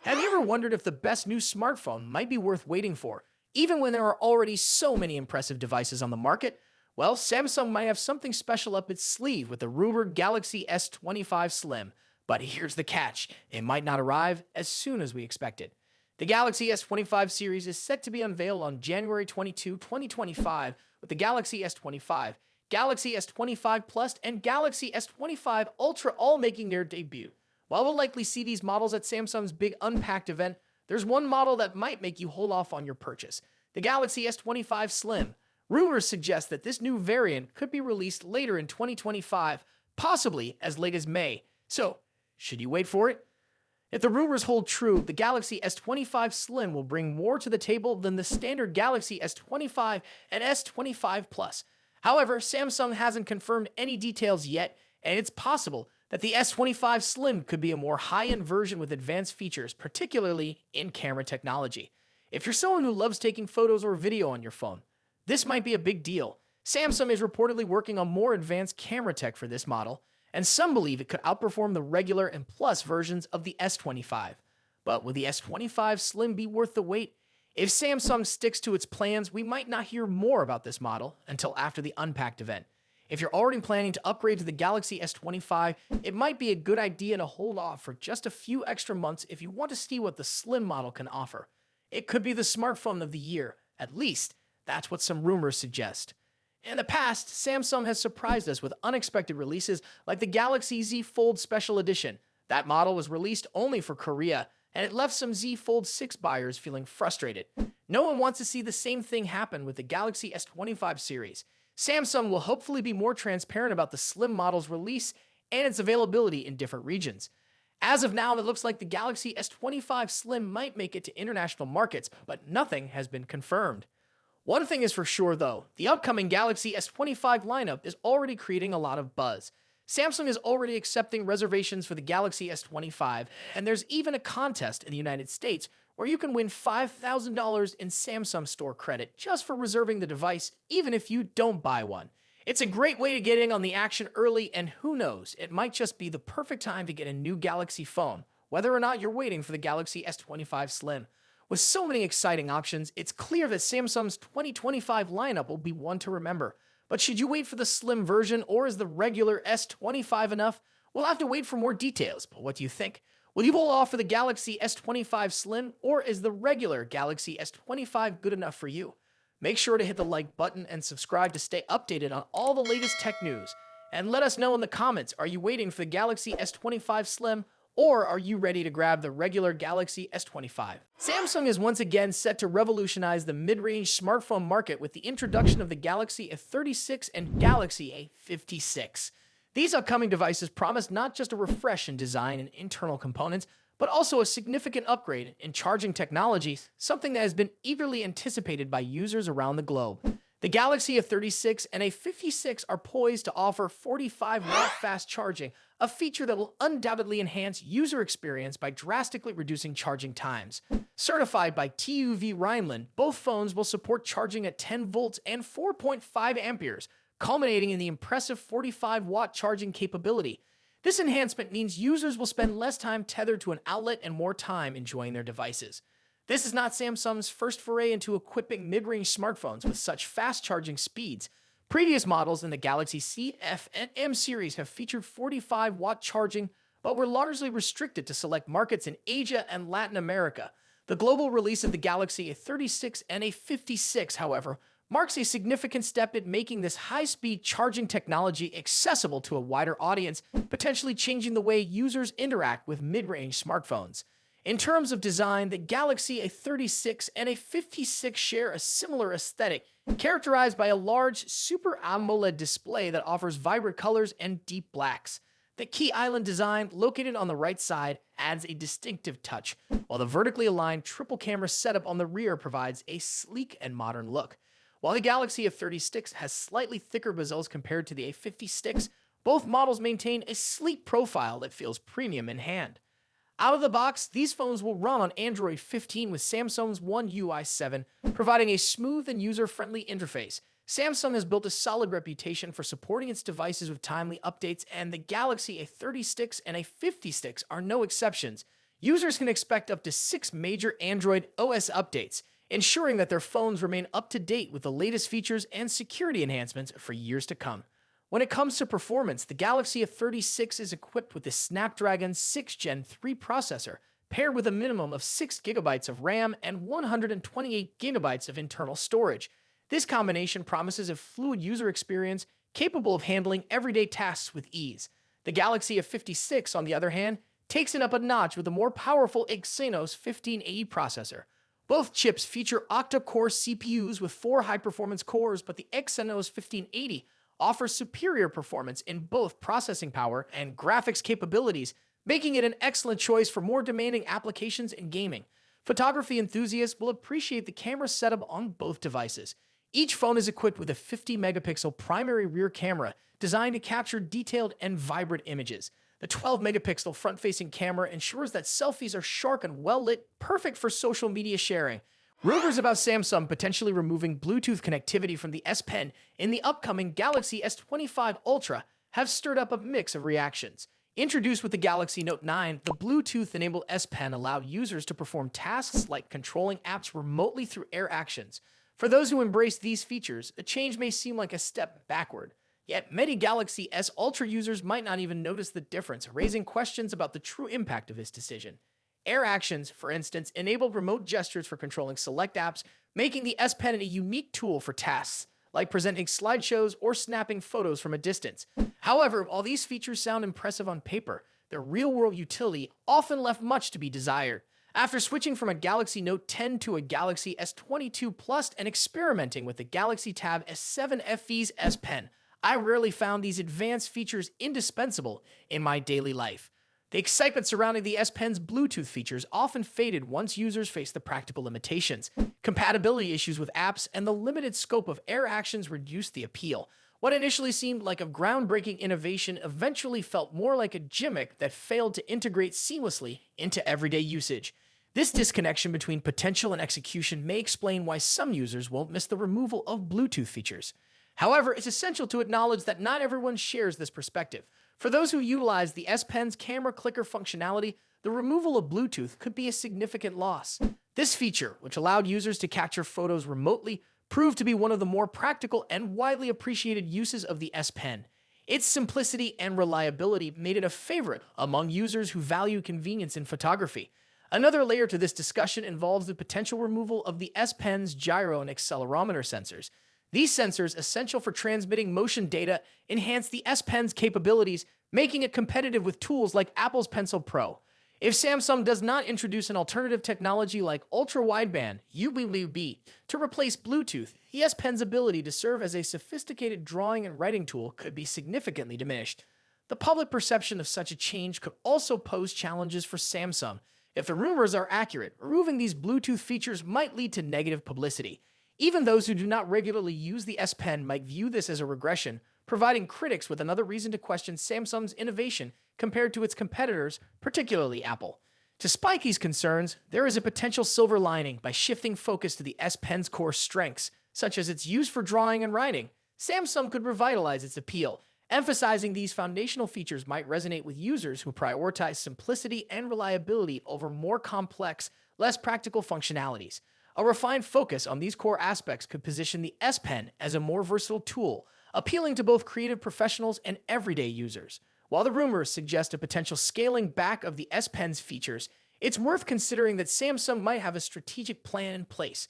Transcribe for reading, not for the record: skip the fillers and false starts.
Have you ever wondered if the best new smartphone might be worth waiting for, even when there are already so many impressive devices on the market? Well, Samsung might have something special up its sleeve with the rumored Galaxy S25 Slim. But here's the catch, it might not arrive as soon as we expected. The Galaxy S25 series is set to be unveiled on January 22, 2025, with the Galaxy S25, Galaxy S25 Plus, and Galaxy S25 Ultra all making their debut. While we'll likely see these models at Samsung's big Unpacked event, there's one model that might make you hold off on your purchase: the Galaxy S25 Slim. Rumors suggest that this new variant could be released later in 2025, possibly as late as May. So, should you wait for it? If the rumors hold true, the Galaxy S25 Slim will bring more to the table than the standard Galaxy S25 and S25 Plus. However, Samsung hasn't confirmed any details yet, and it's possible that the S25 Slim could be a more high-end version with advanced features, particularly in camera technology. If you're someone who loves taking photos or video on your phone, this might be a big deal. Samsung is reportedly working on more advanced camera tech for this model, and some believe it could outperform the regular and Plus versions of the S25. But will the S25 Slim be worth the wait? If Samsung sticks to its plans, we might not hear more about this model until after the Unpacked event. If you're already planning to upgrade to the Galaxy S25, it might be a good idea to hold off for just a few extra months if you want to see what the Slim model can offer. It could be the smartphone of the year, at least that's what some rumors suggest. In the past, Samsung has surprised us with unexpected releases like the Galaxy Z Fold Special Edition. That model was released only for Korea, and it left some Z Fold 6 buyers feeling frustrated. No one wants to see the same thing happen with the Galaxy S25 series. Samsung will hopefully be more transparent about the Slim model's release and its availability in different regions. As of now, it looks like the Galaxy S25 Slim might make it to international markets, but nothing has been confirmed. One thing is for sure though, the upcoming Galaxy S25 lineup is already creating a lot of buzz. Samsung is already accepting reservations for the Galaxy S25, and there's even a contest in the United States where you can win $5,000 in Samsung Store credit just for reserving the device, even if you don't buy one. It's a great way to get in on the action early, and who knows, it might just be the perfect time to get a new Galaxy phone, whether or not you're waiting for the Galaxy S25 Slim. With so many exciting options, it's clear that Samsung's 2025 lineup will be one to remember. But should you wait for the Slim version, or is the regular S25 enough? We'll have to wait for more details, but what do you think? Will you hold off for the Galaxy S25 Slim, or is the regular Galaxy S25 good enough for you? Make sure to hit the like button and subscribe to stay updated on all the latest tech news. And let us know in the comments, are you waiting for the Galaxy S25 Slim, or are you ready to grab the regular Galaxy S25? Samsung is once again set to revolutionize the mid-range smartphone market with the introduction of the Galaxy A36 and Galaxy A56. These upcoming devices promise not just a refresh in design and internal components, but also a significant upgrade in charging technology, something that has been eagerly anticipated by users around the globe. The Galaxy A36 and A56 are poised to offer 45-watt fast charging, a feature that will undoubtedly enhance user experience by drastically reducing charging times. Certified by TÜV Rheinland, both phones will support charging at 10 volts and 4.5 amperes, culminating in the impressive 45-watt charging capability. This enhancement means users will spend less time tethered to an outlet and more time enjoying their devices. This is not Samsung's first foray into equipping mid-range smartphones with such fast charging speeds. Previous models in the Galaxy C, F, and M series have featured 45-watt charging, but were largely restricted to select markets in Asia and Latin America. The global release of the Galaxy A36 and A56, however, marks a significant step in making this high-speed charging technology accessible to a wider audience, potentially changing the way users interact with mid-range smartphones. In terms of design, the Galaxy A36 and A56 share a similar aesthetic, characterized by a large Super AMOLED display that offers vibrant colors and deep blacks. The key island design, located on the right side, adds a distinctive touch, while the vertically aligned triple camera setup on the rear provides a sleek and modern look. While the Galaxy A36 has slightly thicker bezels compared to the A56, both models maintain a sleek profile that feels premium in hand. Out of the box, these phones will run on Android 15 with Samsung's One UI 7, providing a smooth and user-friendly interface. Samsung has built a solid reputation for supporting its devices with timely updates, and the Galaxy A36 and A56 are no exceptions. users can expect up to 6 major Android OS updates, ensuring that their phones remain up to date with the latest features and security enhancements for years to come. When it comes to performance, the Galaxy S36 is equipped with the Snapdragon 6 Gen 3 processor, paired with a minimum of 6 gigabytes of RAM and 128 gigabytes of internal storage. This combination promises a fluid user experience capable of handling everyday tasks with ease. The Galaxy S56, on the other hand, takes it up a notch with a more powerful Exynos 1580 processor. Both chips feature octa-core CPUs with 4 high-performance cores, but the Exynos 1580 offers superior performance in both processing power and graphics capabilities, making it an excellent choice for more demanding applications and gaming. Photography enthusiasts will appreciate the camera setup on both devices. Each phone is equipped with a 50-megapixel primary rear camera designed to capture detailed and vibrant images. The 12-megapixel front-facing camera ensures that selfies are sharp and well-lit, perfect for social media sharing. Rumors about Samsung potentially removing Bluetooth connectivity from the S Pen in the upcoming Galaxy S25 Ultra have stirred up a mix of reactions. Introduced with the Galaxy Note 9, the Bluetooth-enabled S Pen allowed users to perform tasks like controlling apps remotely through Air Actions. For those who embrace these features, a change may seem like a step backward. Yet many Galaxy S Ultra users might not even notice the difference, raising questions about the true impact of this decision. Air Actions, for instance, enable remote gestures for controlling select apps, making the S Pen a unique tool for tasks like presenting slideshows or snapping photos from a distance. However, while these features sound impressive on paper, their real-world utility often left much to be desired. After switching from a Galaxy Note 10 to a Galaxy S22 Plus and experimenting with the Galaxy Tab S7 FE's S Pen, I rarely found these advanced features indispensable in my daily life. The excitement surrounding the S Pen's Bluetooth features often faded once users faced the practical limitations. Compatibility issues with apps and the limited scope of Air Actions reduced the appeal. What initially seemed like a groundbreaking innovation eventually felt more like a gimmick that failed to integrate seamlessly into everyday usage. This disconnection between potential and execution may explain why some users won't miss the removal of Bluetooth features. However, it's essential to acknowledge that not everyone shares this perspective. For those who utilize the S Pen's camera clicker functionality, the removal of Bluetooth could be a significant loss. This feature, which allowed users to capture photos remotely, proved to be one of the more practical and widely appreciated uses of the S Pen. Its simplicity and reliability made it a favorite among users who value convenience in photography. Another layer to this discussion involves the potential removal of the S Pen's gyro and accelerometer sensors. These sensors, essential for transmitting motion data, enhance the S Pen's capabilities, making it competitive with tools like Apple's Pencil Pro. If Samsung does not introduce an alternative technology like ultra-wideband UWB to replace Bluetooth, the S Pen's ability to serve as a sophisticated drawing and writing tool could be significantly diminished. The public perception of such a change could also pose challenges for Samsung. If the rumors are accurate, removing these Bluetooth features might lead to negative publicity. Even those who do not regularly use the S Pen might view this as a regression, providing critics with another reason to question Samsung's innovation compared to its competitors, particularly Apple. Despite these concerns, there is a potential silver lining. By shifting focus to the S Pen's core strengths, such as its use for drawing and writing. Samsung could revitalize its appeal. Emphasizing these foundational features might resonate with users who prioritize simplicity and reliability over more complex, less practical functionalities. A refined focus on these core aspects could position the S Pen as a more versatile tool, appealing to both creative professionals and everyday users. While the rumors suggest a potential scaling back of the S Pen's features, it's worth considering that Samsung might have a strategic plan in place.